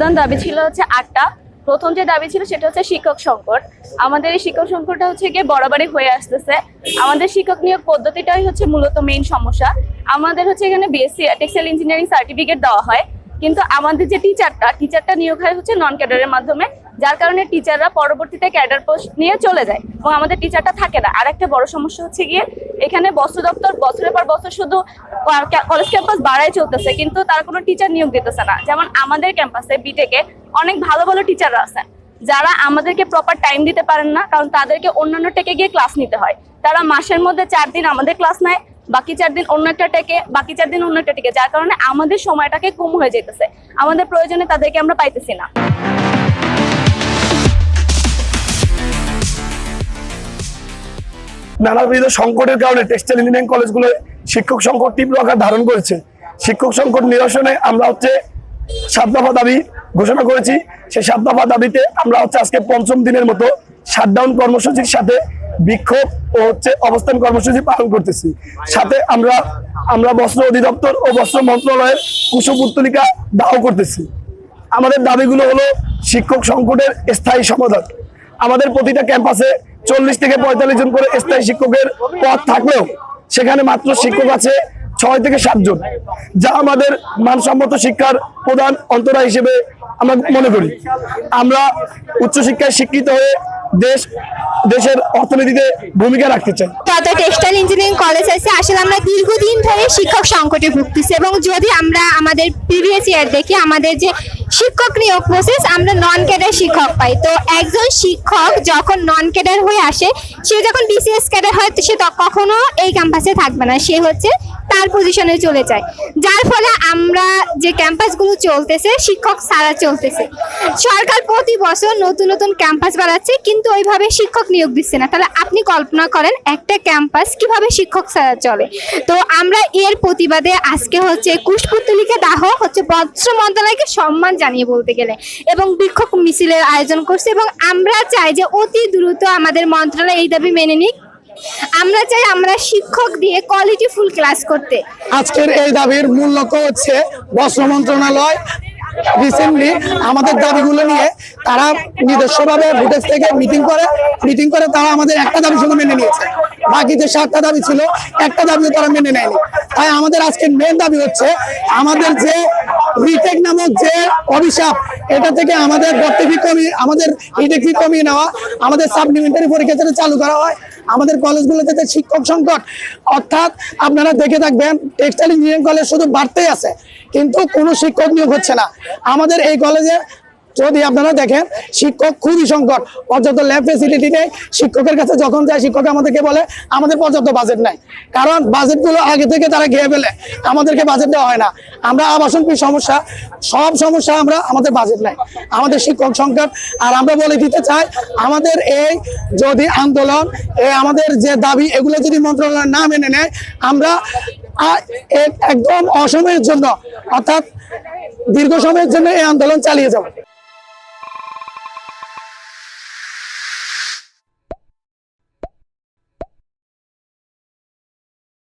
প্রধান দাবি ছিল হচ্ছে 8টা। প্রথম যে দাবি ছিল সেটা হচ্ছে শিক্ষক সংকট। আমাদের এই শিক্ষক সংকটটা হচ্ছে গিয়ে বরাবরই হয়ে আসতেছে। আমাদের শিক্ষক নিয়োগ পদ্ধতিটাই হচ্ছে মূলত মেইন সমস্যা। আমাদের হচ্ছে এখানে বিএসসি টেক্সটাইল ইঞ্জিনিয়ারিং সার্টিফিকেট দেওয়া হয়, কিন্তু আমাদের যে টিচারটা নিয়োগ হয় হচ্ছে নন ক্যাডারের মাধ্যমে, যার কারণে টিচাররা পরবর্তীতে ক্যাডার পোস্ট নিয়ে চলে যায় এবং আমাদের টিচারটা থাকে না। আর একটা বড় সমস্যা হচ্ছে গিয়ে এখানে বস্ত্র দপ্তর বছরের পর বছর শুধু কলেজ ক্যাম্পাস বাড়াই চলতেছে, কিন্তু তারা কোনো টিচার নিয়োগ দিতেছে না। যেমন আমাদের ক্যাম্পাসে বিটেকে অনেক ভালো ভালো টিচাররা আছেন যারা আমাদেরকে প্রপার টাইম দিতে পারেন না, কারণ তাদেরকে অন্যান্য টেকে গিয়ে ক্লাস নিতে হয়। তারা মাসের মধ্যে 4 দিন আমাদের ক্লাস নেয়, বাকি 4 দিন অন্য একটা টেকে, বাকি 4 দিন অন্য একটা টেকে, যার কারণে আমাদের সময়টাকে কম হয়ে যেতেছে। আমাদের প্রয়োজনে তাদেরকে আমরা পাইতেছি না। নানাবিধ সংকটের কারণে টেক্সটাইল ইঞ্জিনিয়ারিং কলেজগুলো শিক্ষক সংকট তীব্র আকার ধারণ করেছে। শিক্ষক সংকট নিরসনে আমরা 7 দফা দাবি ঘোষণা করেছি। সেই 7 দফা দাবিতে আমরা আজকে 5ম দিনের মতো শাটডাউন কর্মসূচির সাথে বিক্ষোভ ও অবস্থান কর্মসূচি পালন করতেছি। সাথে আমরা বস্ত্র অধিদপ্তর ও বস্ত্র মন্ত্রণালয়ের কুশপুত্তলিকা দাহ করতেছি। আমাদের দাবিগুলো হলো শিক্ষক সংকটের স্থায়ী সমাধান। আমাদের প্রতিটা ক্যাম্পাসে 40 থেকে 45 জন করে স্থায়ী শিক্ষকের পদ থাকলেও সেখানে মাত্র শিক্ষক আছে 6 থেকে 7 জন, যা আমাদের মানসম্মত শিক্ষার প্রধান অন্তরায় হিসেবে আমরা মনে করি। আমরা উচ্চশিক্ষায় শিক্ষিত হয়ে দেশের অর্থনীতিতে ভূমিকা রাখতে চাই। টেক্সটাইল ইঞ্জিনিয়ারিং কলেজ আছে, আসলে আমরা দীর্ঘদিন ধরে শিক্ষক সংকটে ভুগতেছি এবং যদি আমরা আমাদের প্রিভিয়াস ইয়ার দেখি, আমাদের যে শিক্ষক নিয়োগ প্রসেস, আমরা নন ক্যাডার শিক্ষক পাই। তো একজন শিক্ষক যখন নন ক্যাডার হয়ে আসে, সে যখন বিসিএস ক্যাডার হয়, সে কখনো এই ক্যাম্পাসে থাকবে না, সে তার পজিশনে চলে যায়। যার ফলে আমরা যে ক্যাম্পাসগুলো চলতেছে শিক্ষক ছাড়া চলতেছে। সরকার প্রতি বছর নতুন নতুন ক্যাম্পাস বাড়াচ্ছে, কিন্তু ওইভাবে শিক্ষক নিয়োগ দিচ্ছে না। তাহলে আপনি কল্পনা করেন একটা ক্যাম্পাস কিভাবে শিক্ষক ছাড়া চলে। তো আমরা এর প্রতিবাদে আজকে কুশপুত্তলিকা দাহ বস্ত্র মন্ত্রণালয়কে সম্মান জানিয়ে বলতে গেলে এবং বিক্ষোভ মিছিলের আয়োজন করছে এবং আমরা চাই যে অতি দ্রুত আমাদের মন্ত্রণালয় এই দাবি মেনে নিক। আমরা চাই আমরা শিক্ষক দিয়ে কোয়ালিটিফুল ক্লাস করতে। আজকের এই দাবির মূল লক্ষ্য হচ্ছে বস্ত্র মন্ত্রণালয় রিসেন্টলি আমাদের দাবিগুলো নিয়ে তারা নিজস্বভাবে ভোটের থেকে মিটিং করে তারা আমাদের একটা দাবি শুধু মেনে নিয়েছে, বাকি যে 7টা দাবি ছিল একটা দাবিও তারা মেনে নেয়নি। তাই আমাদের আজকের মেন দাবি হচ্ছে আমাদের যে রিটেক নামক যে অভিশাপ, এটা থেকে আমাদের আমাদের রিটেক কমিয়ে নেওয়া, আমাদের সাপ্লিমেন্টারি পরীক্ষা যাতে চালু করা হয়, আমাদের কলেজগুলোতে যে শিক্ষক সংকট, অর্থাৎ আপনারা দেখে থাকবেন টেক্সটাইল ইঞ্জিনিয়ারিং কলেজ শুধু বাড়তেই আছে, কিন্তু কোনো শিক্ষক নিয়োগ হচ্ছে না। আমাদের এই কলেজে যদি আপনারা দেখেন শিক্ষক খুবই সংকট, পর্যাপ্ত ল্যাব ফেসিলিটি নেই। শিক্ষকের কাছে যখন যায় শিক্ষক আমাদেরকে বলে আমাদের পর্যাপ্ত বাজেট নাই, কারণ বাজেটগুলো আগে থেকে তারা ঘিরে ফেলে, আমাদেরকে বাজেট দেওয়া হয় না। আমরা আবাসন ফি সমস্যা, সব সমস্যা আমাদের বাজেট নাই, আমাদের শিক্ষক সংকট। আর আমরা বলে দিতে চাই আমাদের এই যদি আন্দোলন, আমাদের যে দাবি, এগুলো যদি মন্ত্রণালয় না মেনে নেয়, আমরা একদম অসময়ের জন্য অর্থাৎ দীর্ঘ সময়ের জন্য এই আন্দোলন চালিয়ে যাব।